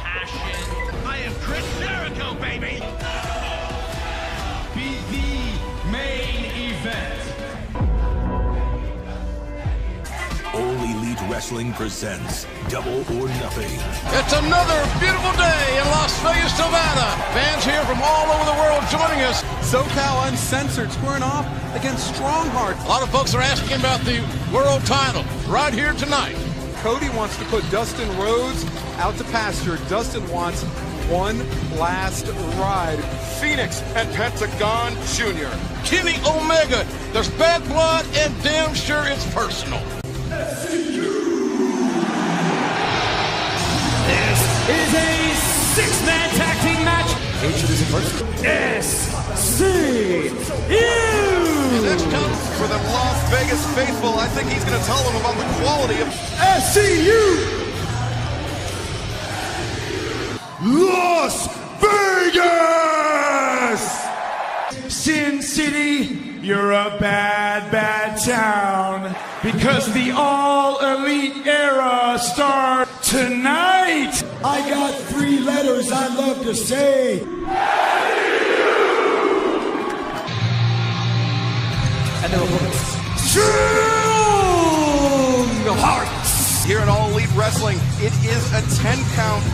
passion. I am Chris Jericho, baby! Be the main event. All Elite Wrestling presents Double or Nothing. It's another beautiful day in Las Vegas, Nevada. Fans here from all over the world joining us. SoCal Uncensored squaring off against Strongheart. A lot of folks are asking about the world title right here tonight. Cody wants to put Dustin Rhodes out to pasture. Dustin wants one last ride. Phoenix and Pentagon Jr. Kenny Omega. There's bad blood and damn sure it's personal. This is a six-man tag team match. Hatred is first. SCU. And that's come for the Las Vegas faithful. I think he's going to tell them about the quality of SCU. Las Vegas. Sin City, you're a bad, bad town. Because the all-elite era starts tonight. I got 3 letters I love to say. And their opponents. Strongheart. here in All Elite Wrestling. It is a 10 count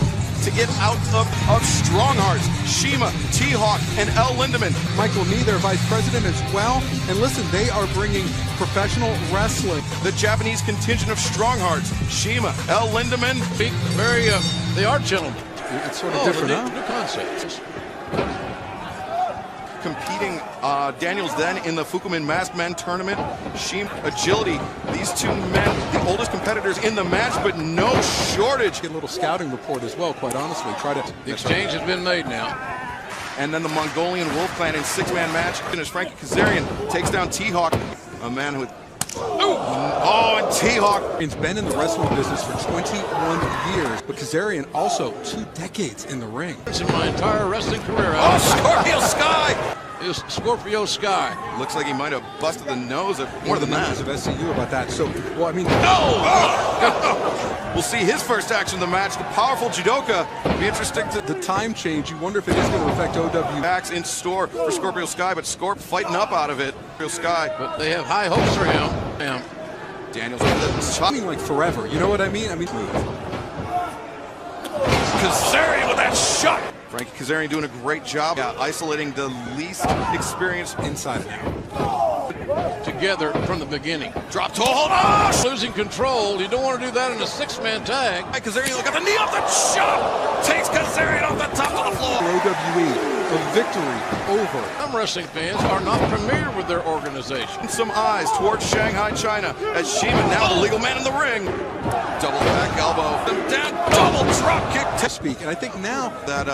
to get out of Stronghearts, Shima, T-Hawk, and L. Lindemann. Michael Nee, their vice president as well. And listen, they are bringing professional wrestling. The Japanese contingent of Stronghearts, Shima, L. Lindemann. Very, they are gentlemen. It's sort of different, huh? New concept. Competing Daniels then in the Fukumin Masked Men tournament. Shima, Agility, these two men, the oldest competitors in the match, but no shortage. Get a little scouting report as well, quite honestly. The exchange has been made now. And then the Mongolian Wolf Clan in 6-man match. And as Frankie Kazarian takes down T-Hawk, a man who... Oh, and T-Hawk. He's been in the wrestling business for 21 years, but Kazarian also 2 decades in the ring. In my entire wrestling career. Oh, Scorpio Sky! It was Scorpio Sky. Looks like he might have busted the nose of more than that. Of SCU about that. So, well, I mean, We'll see his first action of the match. The powerful judoka. Be interesting to the time change. You wonder if it is going to affect OW. backs in store for Scorpio Sky, but Scorp fighting up out of it. Scorpio Sky. But they have high hopes for him. Daniels with the I mean, like forever. You know what I mean? I mean, Kazarian with that shot. Frankie Kazarian doing a great job isolating the least experienced inside. Together from the beginning. Drop toe hold. Oh! Losing control. You don't want to do that in a 6-man tag. Kazarian got the knee off the chop. Takes Kazarian off the top of the floor. OWE, a victory over. Some wrestling fans are not familiar with their organization. Some eyes towards Shanghai, China, as Shima, now the legal man in the ring. Double back elbow, then down, double drop kick. To speak, and I think now that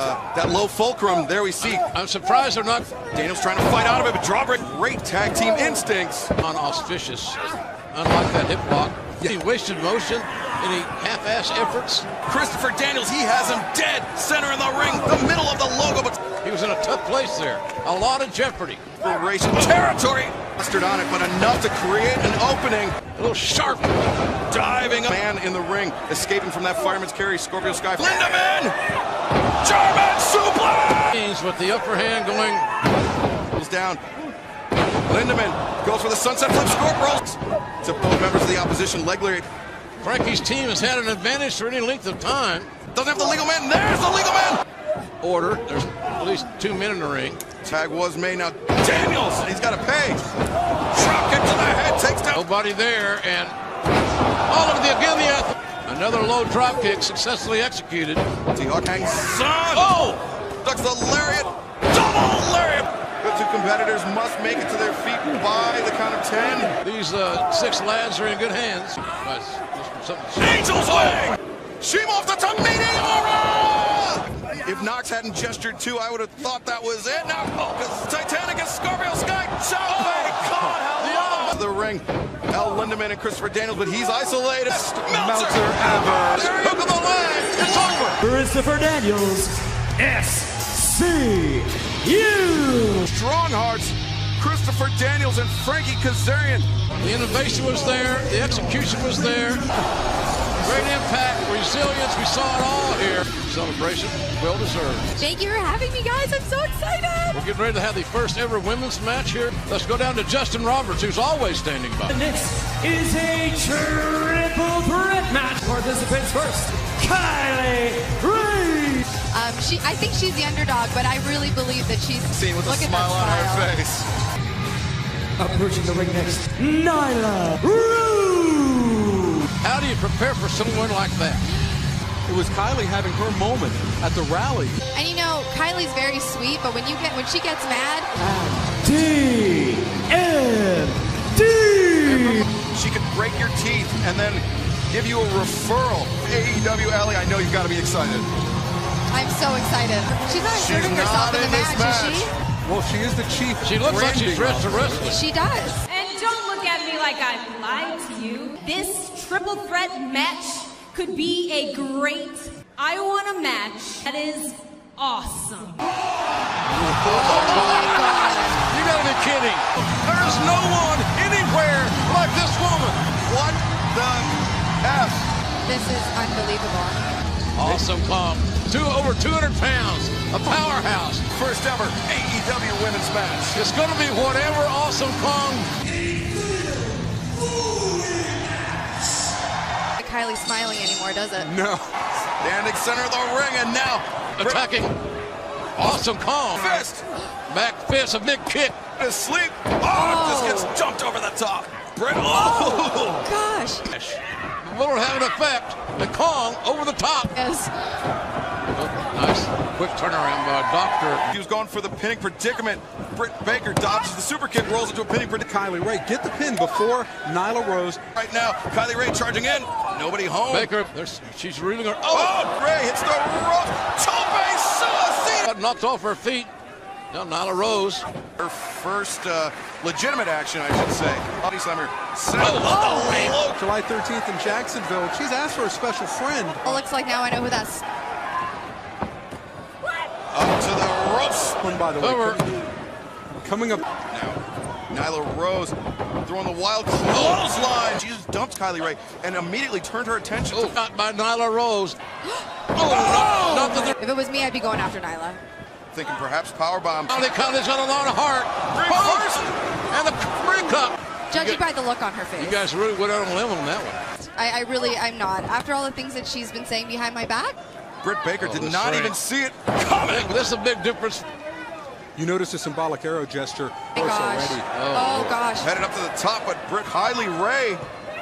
low fulcrum, there we see. I'm surprised they're not Daniels trying to fight out of it, but drawbreak. Great tag team instincts. unauspicious. Unlike that hip lock. Any wasted motion? Any half-ass efforts? Christopher Daniels, he has him dead. Center in the ring, the middle of the logo, but He was in a tough place there. A lot of jeopardy. racial territory. Mustard on it, but enough to create an opening. A little sharp. Diving man in the ring, escaping from that fireman's carry. Scorpio Sky. Lindemann! German suplex! With the upper hand going. Goes down. Lindemann goes for the sunset flip. Scorp rolls to both members of the opposition. Leg lariat. Frankie's team has had an advantage for any length of time. Doesn't have the legal man. There's the legal man. Order. There's at least 2 men in the ring. Tag was made. Now Daniels, he's got to pay. Drop kick to the head. Takes down. Nobody there, and all of the another low drop kick successfully executed. T-Hawk hangs on. Oh! Ducks the lariat. Double lariat. The 2 competitors must make it to their feet by the count of 10. These 6 lads are in good hands. Angel's wing! Shima off the top, Meteora! If Knox hadn't gestured too, I would have thought that was it. Now, because Titanic and Scorpio Sky. The ring. L. Lindemann and Christopher Daniels, but he's isolated. Meltzer ever. Hook of the leg. It's over. Christopher Daniels, SCU. Stronghearts, Christopher Daniels and Frankie Kazarian. The innovation was there. The execution was there. Great impact, resilience. We saw it all here. Celebration, well deserved. Thank you for having me, guys. I'm so excited. We're getting ready to have the first ever women's match here. Let's go down to Justin Roberts, who's always standing by. And this is a triple threat match. Participants first, Kylie Ray. I think she's the underdog, but I really believe that she's Seen with a look at smile on that her smile. face. Approaching the ring next, Nyla Rose. How do you prepare for someone like that? It was Kylie having her moment at the rally. And you know, Kylie's very sweet, but when she gets mad, DMD. She could break your teeth and then give you a referral. AEW Alley, I know you've got to be excited. I'm so excited. She's not She's inserting herself not in the in this match, is match. Well, she is the chief. She looks like she's dressed to wrestle. she? She does. And don't look at me like I lied to you. This triple threat match could be a great, I want a match that is awesome. Oh my God. You gotta be kidding. There's no one anywhere like this woman. What the F? This is unbelievable. Awesome Kong. Over 200 pounds. A powerhouse. First ever AEW women's match. It's gonna be whatever Awesome Kong. Kylie smiling anymore, does it? No. Standing center of the ring and now Attacking Awesome Kong. fist. Back fist, a big kick. Asleep. Oh, it just gets jumped over the top. Brett. Oh. Gosh. Will have an effect. The Kong over the top. Yes. Oh, nice quick turnaround by Doctor. He was going for the pinning predicament. Britt Baker dodges the super kick, rolls into a pinning predicament. Kylie Ray, get the pin before Nyla Rose. Right now, Kylie Ray charging in. Nobody home. Baker, she's reeling her. Oh, Ray hits the rope. Tope suicide. Got knocked off her feet. Now Nyla Rose. Her first legitimate action, I should say. Body slammer. July 13th in Jacksonville. She's asked for a special friend. It looks like now I know who that's. Up to the ropes. One, by the way. Over. Coming up. Now, Nyla Rose throwing the wild clothesline. She just dumped Kylie Ray and immediately turned her attention to Got by Nyla Rose. Not that they're If it was me, I'd be going after Nyla. thinking perhaps powerbomb. Kylie's got a lot of heart. Reverse. And the break up. Judging by the look on her face. You guys really went out on a limb on that one. I'm not. After all the things that she's been saying behind my back, Britt Baker did the not strength. even see it coming. This is a big difference. You notice the symbolic arrow gesture. oh my gosh. Already. Oh gosh. Headed up to the top, but Britt Kylie Ray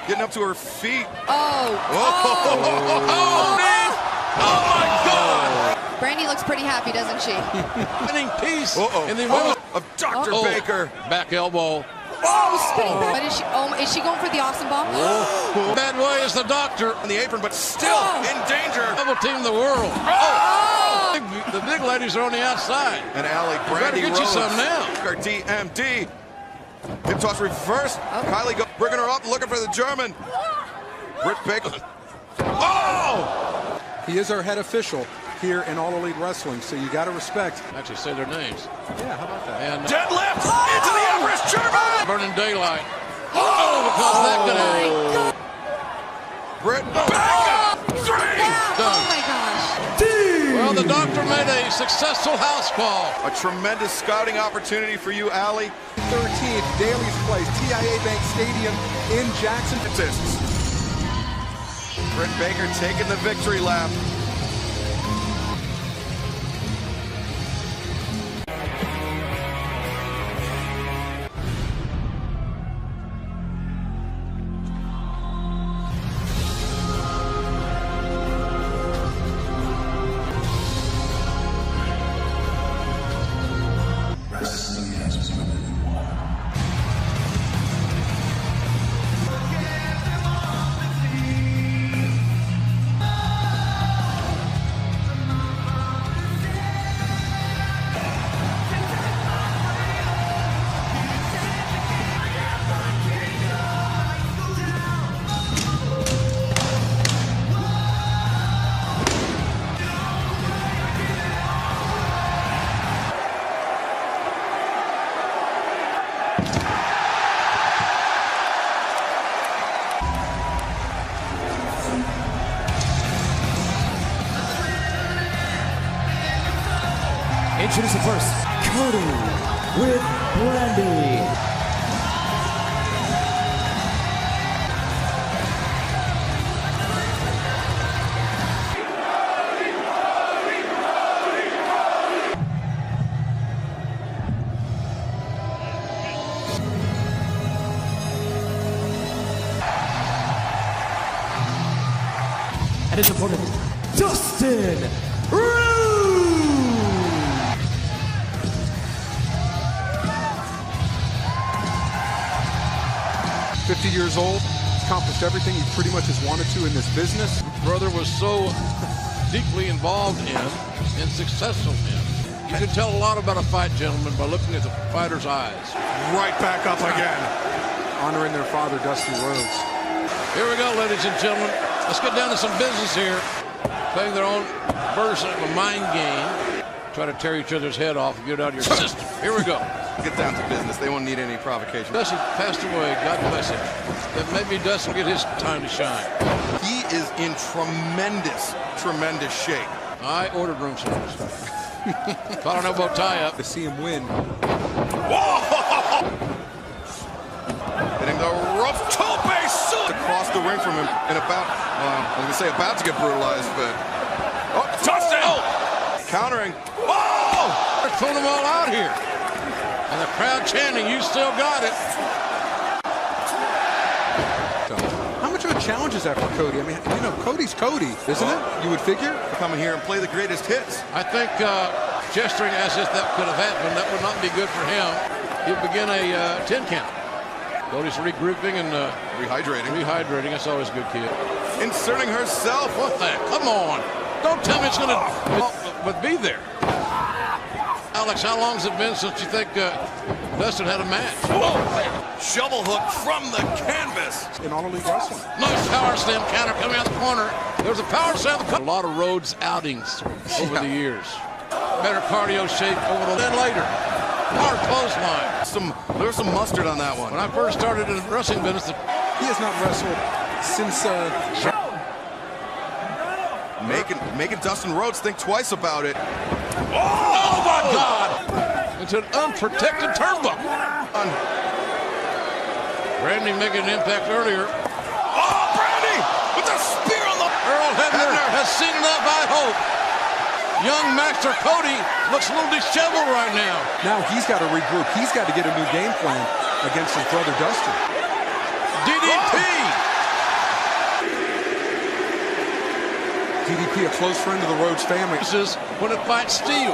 getting up to her feet. Oh. Oh, man. Oh, my God. Brandy looks pretty happy, doesn't she? Winning piece Uh-oh. in the women's. Of Dr. Oh. Baker. Back elbow. Spinning back. But is she going for the awesome bomb? Bad way is the Doctor. On the apron, but still in danger. Double team the world. Oh. The big ladies are on the outside. And Allie, Brandy get you Rose. some now. Our DMD. Hip toss reverse. Kylie bringing her up, looking for the German. Britt Baker. Oh! He is our head official here in All Elite Wrestling, so you got to respect. Actually say their names. Yeah, how about that? And Deadlift into the Everest German. burning daylight. Oh, because that could have. Britt Baker. Oh my gosh. Well, the Doctor made a successful house call. A tremendous scouting opportunity for you, Allie. 13th, Daly's Place, TIA Bank Stadium in Jackson. Britt Baker taking the victory lap. Introducing first, Cody with Brandy. And his opponent, Dustin Rhodes! 50 years old, accomplished everything he pretty much has wanted to in this business. Brother was so deeply involved in and successful in. You can tell a lot about a fight, gentlemen, by looking at the fighter's eyes. Right back up again. Honoring their father, Dusty Rhodes. Here we go, ladies and gentlemen. Let's get down to some business here. Playing their own version of a mind game. Try to tear each other's head off and get it out of your system. Here we go. Get down to business. They won't need any provocation. Dusty passed away. God bless him. But maybe Dustin will get his time to shine. He is in tremendous, tremendous shape. I ordered room service. Caught an elbow tie-up. To see him win. Whoa! Hitting the rope. Tope across the ring from him and about, I'm going to say about to get brutalized, but... Oh, Dustin! Oh! Countering. Whoa! They're throwing them all out here. And the crowd chanting, you still got it. How much of a challenge is that for Cody? I mean, you know, Cody's Cody, isn't it? You would figure? Come in here and play the greatest hits. I think gesturing as if that could have happened, that would not be good for him. He'll begin a 10 count. Cody's regrouping and rehydrating. That's always a good kid. Inserting herself. What the? Come on. Don't tell me it's going to but be there. Alex, how long has it been since you think Dustin had a match? Whoa! Shovel hook from the canvas. In All Elite Wrestling. Nice power slam counter coming out the corner. There's a power slam. A lot of Rhodes outings over the years. Better cardio shape over the then later. Power clothesline. There's some mustard on that one. When I first started in the wrestling business, he has not wrestled since making Dustin Rhodes think twice about it. Oh my God! It's an unprotected turnbuckle. Brandy making an impact earlier. Oh, Brandy with the spear on the... Earl Hebner has seen enough, I hope. Young Master Cody looks a little disheveled right now. Now he's got to regroup. He's got to get a new game plan against his brother Dustin. DDP! DDP, a close friend of the Rhodes family. This is when it fights steel.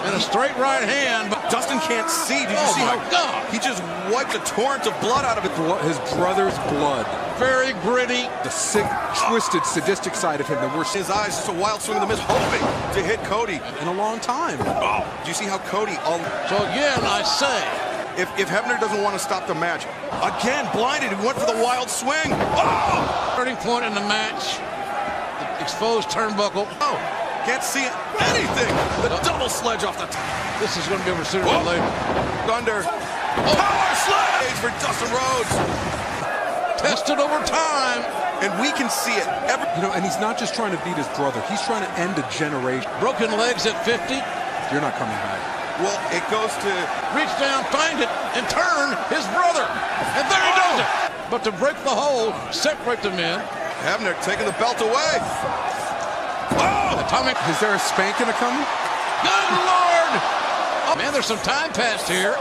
And a straight right hand. But Dustin can't see. Did you see how God. He just wiped a torrent of blood out of it. His brother's blood. Very gritty. The sick, twisted, sadistic side of him that we're seeing. His eyes, just a wild swing of the miss, hoping to hit Cody. In a long time. Oh, do you see how Cody... So again, I say... If Hebner doesn't want to stop the match, again, blinded, he went for the wild swing. Oh! Turning point in the match. The exposed turnbuckle. Oh, can't see anything. The double sledge off the top. This is going to be over sooner than later. Thunder. Power sledge for Dustin Rhodes. Tested over time. And we can see it. You know, and he's not just trying to beat his brother. He's trying to end a generation. Broken legs at 50. You're not coming back. Well, it goes to... Reach down, find it, and turn his brother. And there he does it. But to break the hold, separate the men. Hebner taking the belt away. Oh! Atomic. Is there a spanking coming? Good Lord! Oh, man, there's some time passed here.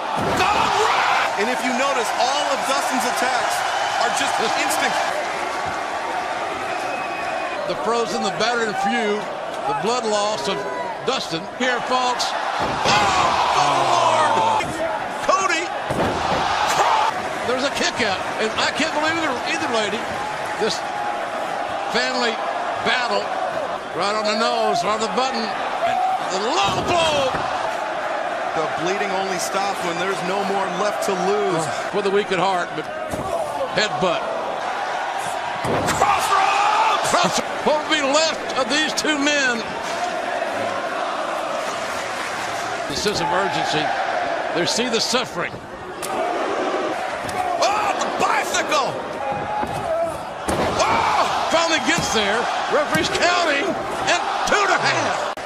And if you notice, all of Dustin's attacks are just instinct. The frozen, the battered and few, the blood loss of Dustin. Here, folks. Oh, Lord! Cody! There's a kick out. And I can't believe either lady. This family battle right on the nose, right on the button. The low blow. The bleeding only stops when there's no more left to lose. With a weak at heart, but headbutt. Crossroads! What will be left of these two men? The sense of urgency. They see the suffering. Oh, the bicycle! Oh, finally gets there. Referee's counting, and 2.5.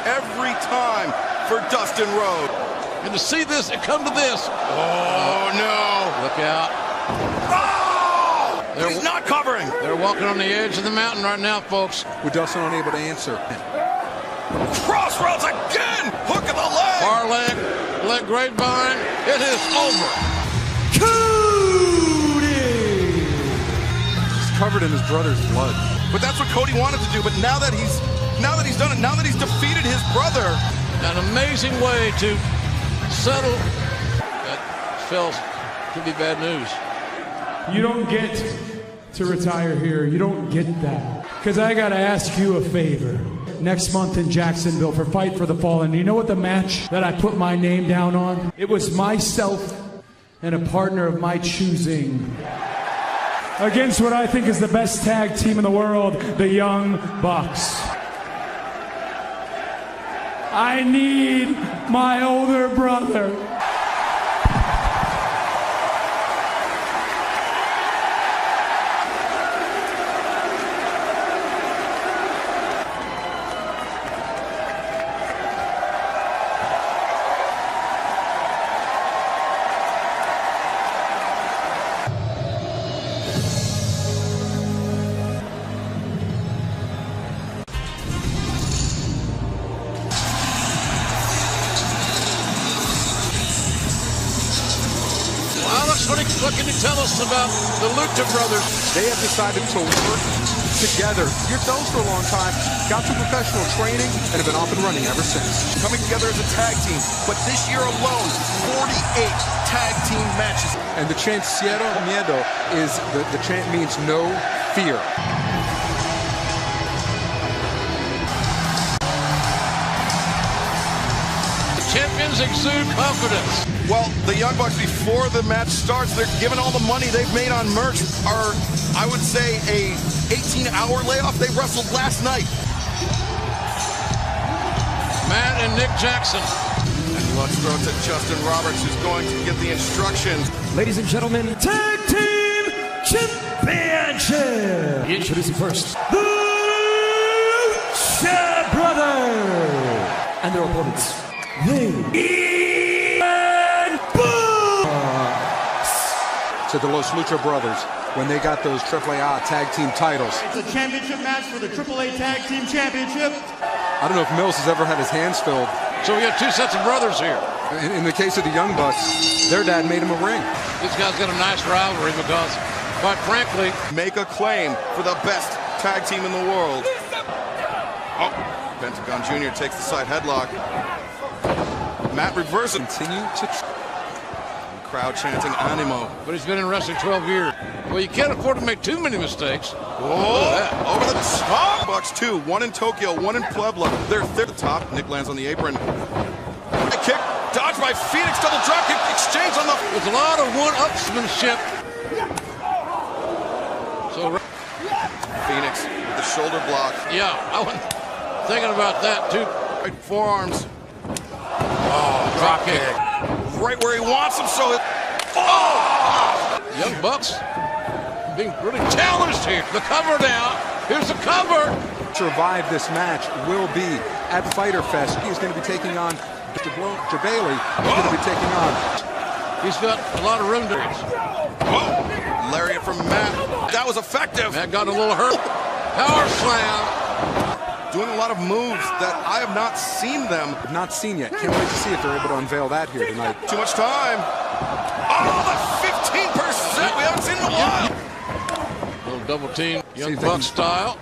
Every time for Dustin Rhodes. And to see this, it come to this. Oh, no. Look out. Oh! He's not covering. They're walking on the edge of the mountain right now, folks. With Dustin unable to answer. Crossroads again. Hook of the leg. Far leg grapevine. It is over. Cody! He's covered in his brother's blood. But that's what Cody wanted to do. But now that he's done it, now that he's defeated his brother, An amazing way to settle. That spells could be bad news. You don't get to retire here. You don't get that. Because I got to ask you a favor. Next month in Jacksonville for Fight for the Fallen. You know what the match that I put my name down on? It was myself and a partner of my choosing against what I think is the best tag team in the world, the Young Bucks. I need my older brother. What can you tell us about the Lucha Brothers? They have decided to work together. You're those for a long time, got through professional training, and have been off and running ever since. coming together as a tag team. But this year alone, 48 tag team matches. And the chant Cero Miedo is, the chant means no fear. Champions exude confidence. Well, the Young Bucks, before the match starts, they're giving all the money they've made on merch, or I would say a 18-hour layoff. They wrestled last night. Matt and Nick Jackson. And let's throw it to Justin Roberts, who's going to get the instructions. Ladies and gentlemen, Tag Team Championship. Introducing first, the Lucha Brothers and their opponents. To the Los Lucha Brothers when they got those AAA tag team titles. It's a championship match for the AAA Tag Team Championship. I don't know if Mills has ever had his hands filled. So we have two sets of brothers here. In the case of the Young Bucks, their dad made him a ring. These guys got a nice rivalry because, quite frankly, Make a claim for the best tag team in the world. Oh, Pentagon Jr. takes the side headlock. Matt reverses. Continue to crowd chanting animo. but he's been in wrestling 12 years. Well, you can't afford to make too many mistakes. Oh, over the top. Bucks two, one in Tokyo, one in Puebla. They're third at the top. Nick lands on the apron. A kick, dodged by Phoenix, double drop kick, exchange on the... There's a lot of one-upsmanship. So, Phoenix with the shoulder block. yeah, I was thinking about that, too. Right forearms. Oh, drop kick. Right where he wants him, so it... Oh! Young Bucks being really challenged here. The cover now. Here's the cover. survive this match will be at Fyter Fest. He is going to be taking on Mr. Bailey. He's going to be taking on. He's got a lot of room to reach. Oh! Lariat from Matt. That was effective. Matt got a little hurt. Power slam. Doing a lot of moves that I have not seen them. Not seen yet. Can't wait to see if they're able to unveil that here tonight. Too much time. Oh, the 15% we haven't seen in a while. Little double team, Young Bucks style.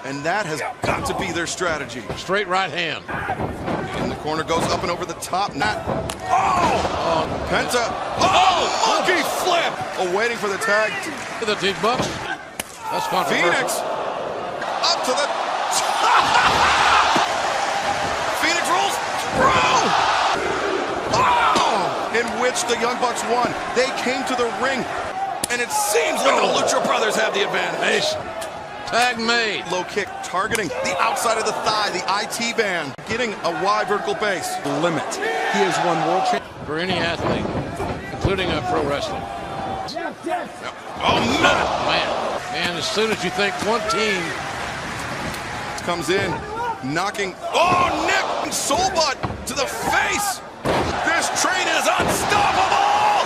And that has got to be their strategy. Straight right hand. In the corner, goes up and over the top. Nat. Oh! Penta. Oh! Monkey flip! Oh, waiting for the tag. The Team Bucks. That's controversial. Phoenix. Up to the Phoenix rolls through. Oh! In which the Young Bucks won. They came to the ring, and it seems like the Lucha Brothers have the advantage. Tag made. Low kick targeting the outside of the thigh, the IT band, getting a wide vertical base. Limit. He has won world champion For any athlete, including pro wrestling. Oh no! Man, as soon as you think one team comes in, knocking. Oh, Nick Soul butt to the face. This train is unstoppable.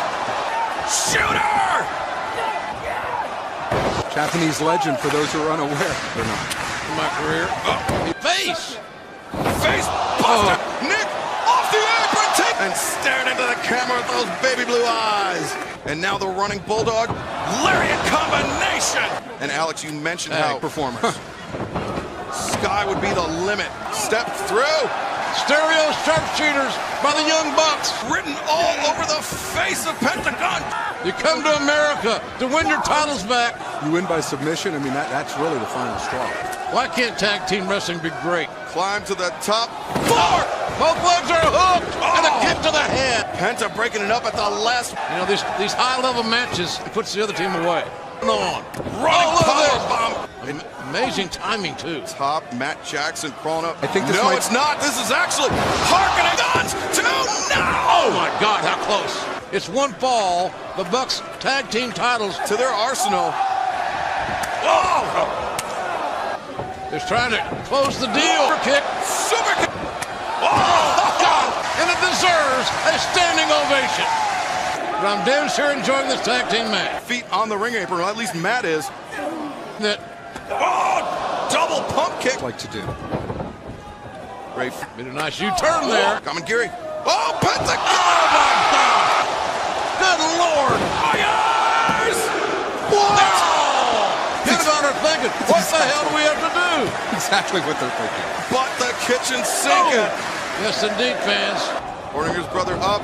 Shooter. Japanese legend for those who are unaware. They're not. In my career. Face Buster. Nick off the apron and staring into the camera with those baby blue eyes. And now the running bulldog lariat combination. And Alex, you mentioned how performers. Sky would be the limit. Step through. Stereo sharpshooters by the Young Bucks. Written all over the face of Pentagon. You come to America to win your titles back. You win by submission. I mean, that's really the final straw. Why can't tag team wrestling be great? Climb to the top floor. Both legs are hooked and a kick to the head. Penta breaking it up at the last. You know, these high-level matches, it puts the other team away. On. Running powerbomb. Amazing timing, too. Top, Matt Jackson crawling up. I think this no, it's not. This is actually harkening guns to now. Oh, my God, how close. It's one fall. The Bucks tag team titles to their arsenal. Oh! They're trying to close the deal. Kick. Super kick. Oh, God. And it deserves a standing ovation. But I'm damn sure enjoying this tag team match. Feet on the ring apron, or at least Matt is. That. Oh, double pump kick. Like to do. Great. Made a nice U-turn there. Coming, Geary. Oh, Penta. Oh, my God. Good Lord. Oh, yes. Wow. Pentagon are thinking, what the hell do we have to do? Exactly what they're thinking. But the kitchen sink. Yes, indeed, fans. Ordinger's brother up.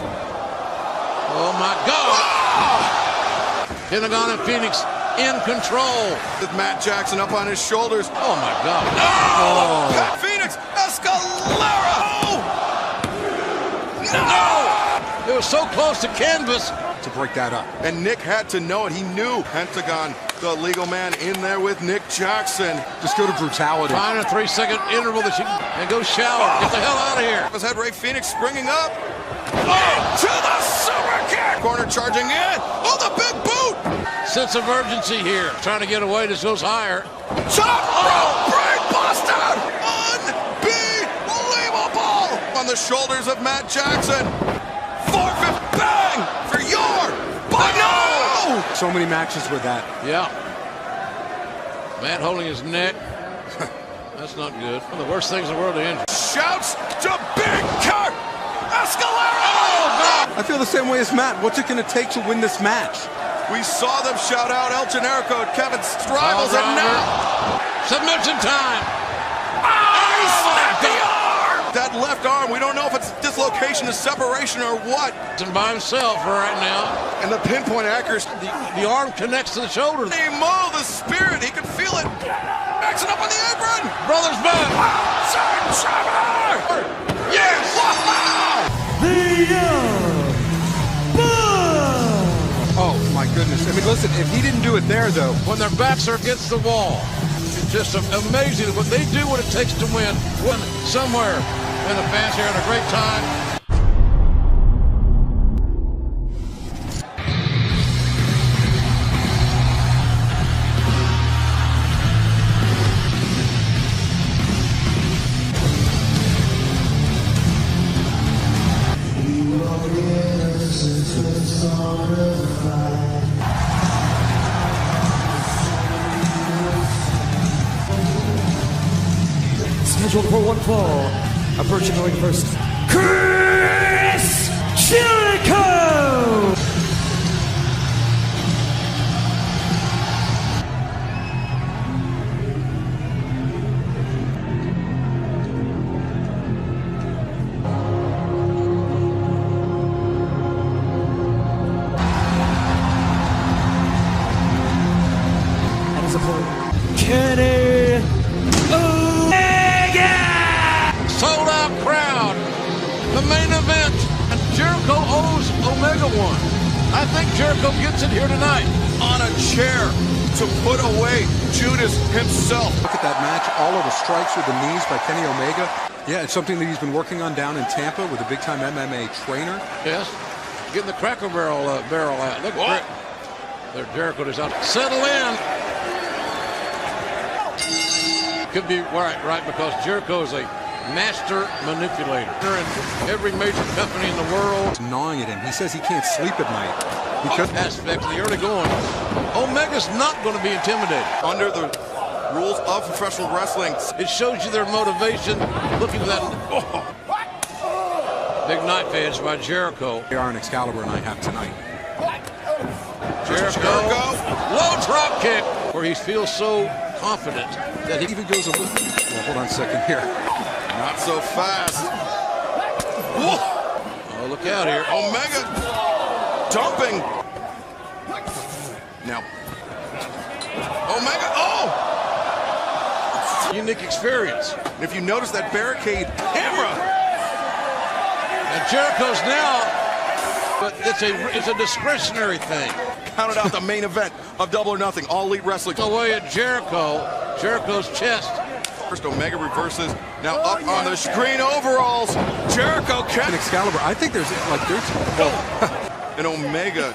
Oh, my God. Wow. Pentagon and Phoenix in control. With Matt Jackson up on his shoulders. Oh, my God. Oh! Pat Phoenix, Escalera. Oh! No! It was so close to canvas. To break that up. And Nick had to know it. He knew Pentagon, the legal man, in there with Nick Jackson. Just go to brutality. Find a 3-second interval that you can, and go shower. Get the hell out of here. His head, Ray Phoenix springing up. To the super kick. Corner charging in. Oh, the big boot. Sense of urgency here. Trying to get away. This goes higher. Top rope brain buster. Unbelievable. On the shoulders of Matt Jackson. 4-5 bang for your. But no. So many matches with that. Yeah. Matt holding his neck. That's not good. One of the worst things in the world to injure. Shouts to Big Kurt Escalera. Oh, God. I feel the same way as Matt. What's it going to take to win this match? We saw them shout out El Generico and Kevin's rivals, and now submission time. He snapped the arm. That left arm, we don't know if it's dislocation, a separation, or what. And by himself right now. And the pinpoint accuracy. The arm connects to the shoulder. Nemo, the spirit, he could feel it. Maxing up on the apron. Brother's back. Yes. Wow. The Young Bucks. Oh, my goodness. I mean, listen, if he didn't do it there, though. When their backs are against the wall. It's just amazing what they do, what it takes to win somewhere. And the fans here had a great time. Scheduled for one fall, approaching the ring first, Chris Jericho! And his opponent, Kenny Sold out crowd. The main event. And Jericho owes Omega one. I think Jericho gets it here tonight. On a chair to put away Judas himself. Look at that match. All of the strikes with the knees by Kenny Omega. Yeah, it's something that he's been working on down in Tampa with a big-time MMA trainer. Yes. Getting the Cracker Barrel out. Look at there, Jericho is out. Settle in. Could be right, because Jericho is a master manipulator. In every major company in the world. He's gnawing at him. He says he can't sleep at night. Because Aspects of the early going. Omega's not going to be intimidated. Under the rules of professional wrestling. It shows you their motivation. Looking for that big knife edge by Jericho. they are an Excalibur and I have tonight. Jericho. Low drop kick. Where he feels so confident that he Even goes a little. Well, hold on a second here. Not so fast. Oh, look out here. Omega dumping. Now, Omega, unique experience. if you notice that barricade camera, And Jericho's now, but it's a discretionary thing. counted out the main event of Double or Nothing, All Elite Wrestling. Away at Jericho's chest. First Omega reverses, now up on the screen, overalls. Jericho An can Excalibur. I think there's and Omega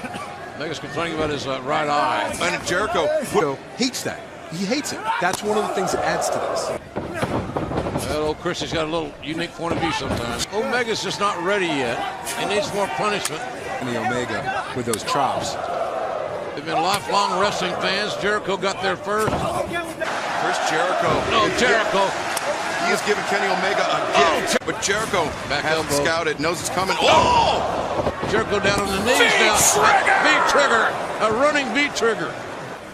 Omega's complaining about his right eye. and Jericho. hates that. He hates it. That's one of the things that adds to this. Well, old Chrissy's got a little unique point of view sometimes. Omega's just not ready yet. He needs more punishment. And the Omega with those chops. They've been lifelong wrestling fans. Jericho got there first. Chris Jericho. No, Jericho. He is giving Kenny Omega a gift. But Jericho Back has elbow. scouted, knows it's coming. Oh! Jericho down on the knees now. V-trigger. A running V-trigger.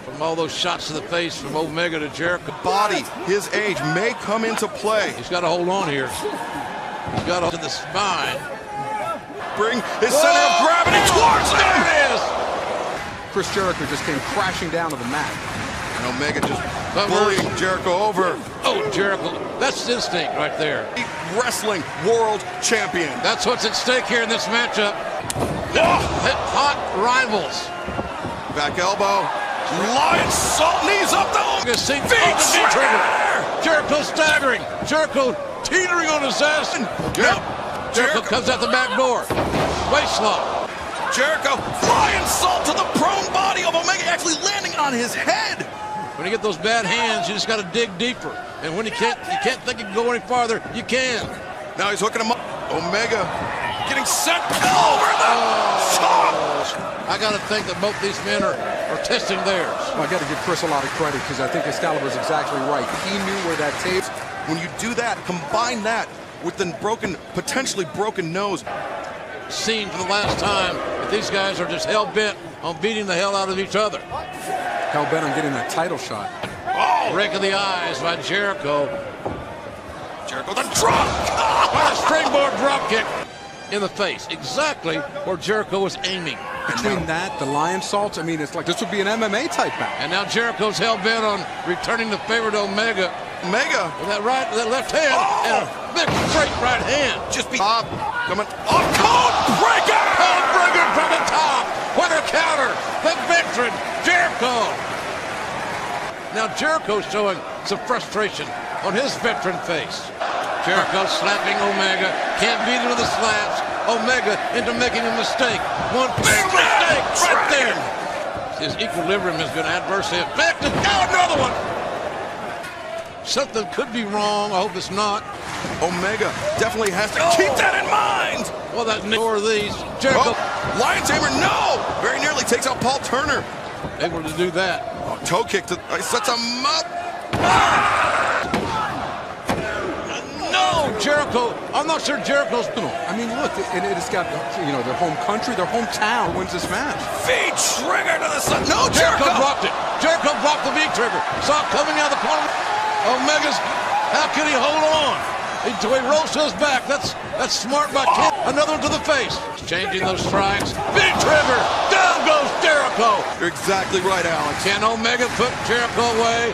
From all those shots to the face from Omega to Jericho. Body, his age may come into play. He's got to hold on here. He's got to the spine. Bring his center of gravity towards There him. it is. Chris Jericho just came crashing down to the mat. And Omega just bullying Jericho over. Oh, Jericho. That's instinct right there. Wrestling world champion. That's what's at stake here in this matchup. Hot rivals. Back elbow. Lion salt knees up the V-trigger. Jericho staggering. Jericho teetering on his ass. Jericho comes out the back door. Waist lock. Jericho flying salt to the prone body of Omega, actually landing on his head. When you get those bad hands, you just got to dig deeper. And when you can't think you can go any farther, you can. Now he's hooking him up. Omega getting sent over the top. I got to think that both these men are testing theirs. Well, I got to give Chris a lot of credit because I think Excalibur's exactly right. He knew where that tape. When you do that, combine that with the potentially broken nose. Seen for the last time that these guys are just hell-bent on beating the hell out of each other. Hell-bent on getting that title shot. Oh! Rake of the eyes by Jericho. Jericho, the drop! What a springboard drop kick in the face. Exactly where Jericho was aiming. Between that, the lion salts, I mean, it's like this would be an MMA type match. And now Jericho's hell-bent on returning the favor to Omega. Omega with that left hand and a big straight right hand. Just be coming off. Code breaker! Code breaker from the top. What a counter. The veteran Jericho. Now Jericho's showing some frustration on his veteran face. Jericho slapping Omega. Can't beat him with the slaps. Omega into making a mistake. One big mistake right there. His equilibrium has been adversely affected. Now another one. Something could be wrong. I hope it's not. Omega definitely has to keep that in mind. Well, that's more of these. Jericho. Lion Tamer, no! Very nearly takes out Paul Turner. Able to do that. Toe kick sets him up. No, Jericho. I'm not sure Jericho's. I mean, look, it's got, their home country, their hometown wins this match. V-trigger to the sun. No, Jericho blocked it. Jericho blocked the V-trigger. Saw it coming out of the corner. Omega's, how can he hold on? He rolls to his back. That's smart by Ken. Another one to the face. Changing those strikes. V-trigger. Down goes Jericho. You're exactly right, Alex. Can Omega put Jericho away?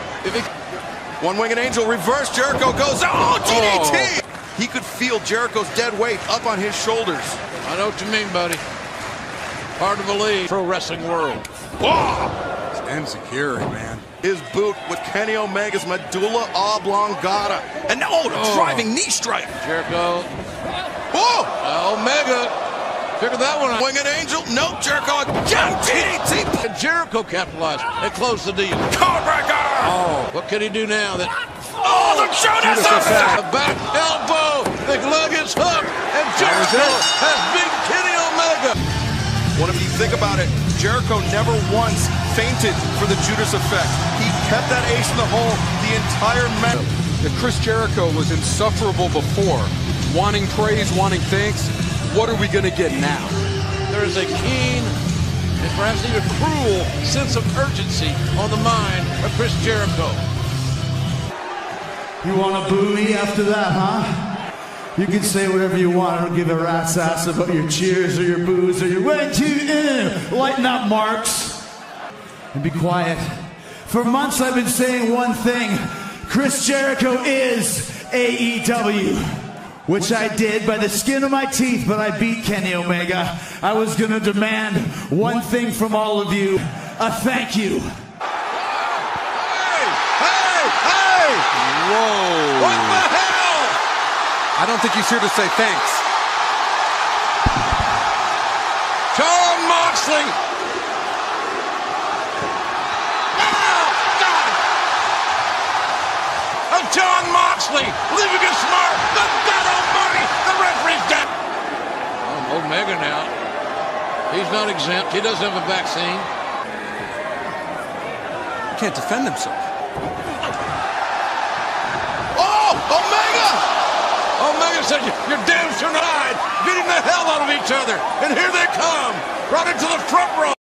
One-winged angel reverse. Jericho goes. Oh, DDT. He could feel Jericho's dead weight up on his shoulders. I know what you mean, buddy. Hard to believe. Pro wrestling world. Whoa! Enziguri, man. His boot with Kenny Omega's medulla oblongata. And now, the driving knee strike. Jericho. Whoa! Omega. Figured that one out. Winged angel. No, Jericho again. DDT. And Jericho capitalized and closed the deal. Codebreaker. Oh, what can he do now? The the Judas Effect. The back elbow. The leg is hooked. And Jericho has beat Kenny Omega. What if you think about it? Jericho never once fainted for the Judas Effect. He kept that ace in the hole the entire match. Chris Jericho was insufferable before, wanting praise, wanting thanks. What are we going to get now? There is a keen and perhaps even cruel sense of urgency on the mind of Chris Jericho. You want to boo me after that, huh? You can say whatever you want. I don't give a rat's ass about your cheers or your boos or your way to lighten up, Marks. And be quiet. For months I've been saying one thing. Chris Jericho is AEW. Which I did by the skin of my teeth, but I beat Kenny Omega. I was gonna demand one thing from all of you. A thank you. Hey! Whoa. What the hell? I don't think he's here to say thanks. John Moxley. Oh, God. Oh, John Moxley leaving his mark. The God Almighty. The referee's dead. Oh, Omega now. He's not exempt. He doesn't have a vaccine. He can't defend himself. Oh, Omega! Omega said, you're damn sure not beating the hell out of each other. And here they come, right into the front row.